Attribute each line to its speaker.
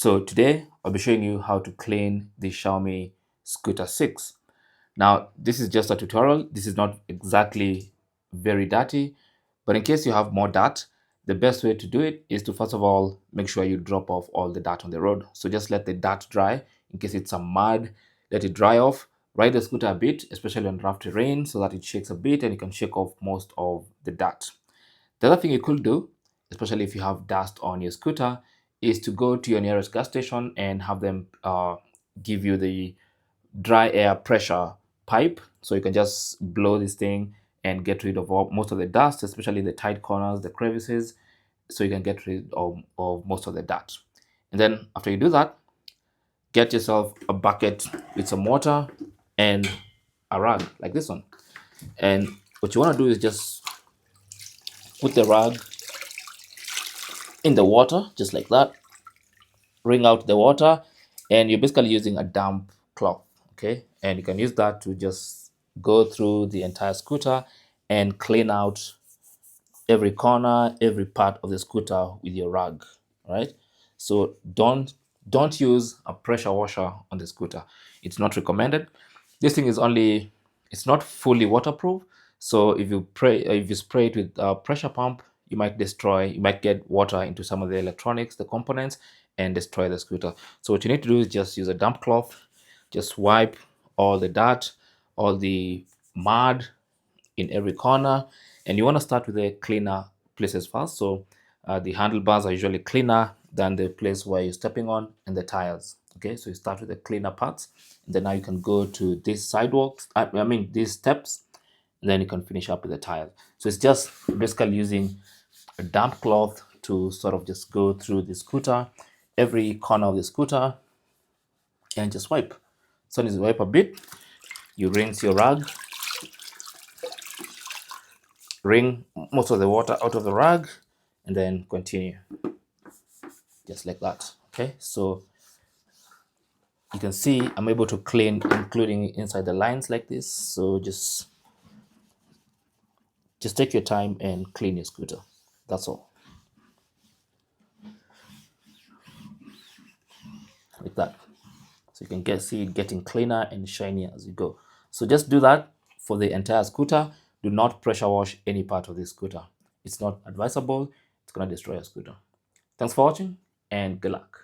Speaker 1: So today I'll be showing you how to clean the Xiaomi Scooter 6. Now this is just a tutorial. This is not exactly very dirty, but in case you have more dirt, the best way to do it is to first of all make sure you drop off all the dirt on the road. So just let the dirt dry. In case it's some mud, let it dry off. Ride the scooter a bit, especially on rough terrain, so that it shakes a bit and you can shake off most of the dirt. The other thing you could do, especially if you have dust on your scooter, is to go to your nearest gas station and have them give you the dry air pressure pipe, so you can just blow this thing and get rid of most of the dust, especially the tight corners, the crevices, so you can get rid of most of the dirt. And then after you do that, get yourself a bucket with some water and a rag like this one. And what you want to do is just put the rag in the water, just like that. Wring out the water, and you're basically using a damp cloth, okay? And you can use that to just go through the entire scooter and clean out every corner, every part of the scooter with your rag, right? So don't use a pressure washer on the scooter. It's not recommended. This thing is only, it's not fully waterproof. So if you spray it with a pressure pump, you might get water into some of the electronics, the components, and destroy the scooter. So what you need to do is just use a damp cloth, just wipe all the dirt, all the mud in every corner, and you want to start with the cleaner places first. So the handlebars are usually cleaner than the place where you're stepping on, and the tires. Okay, so you start with the cleaner parts, and then now you can go to these sidewalks, these steps, and then you can finish up with the tires. So it's just basically using a damp cloth to sort of just go through the scooter, every corner of the scooter, and just wipe. So as you wipe a bit, you rinse your rag, wring most of the water out of the rag, and then continue just like that. Okay, so you can see I'm able to clean, including inside the lines like this. So just take your time and clean your scooter. That's all, like that. So you can see it getting cleaner and shinier as you go. So just do that for the entire scooter. Do not pressure wash any part of the scooter. It's not advisable. It's gonna destroy your scooter. Thanks for watching and good luck.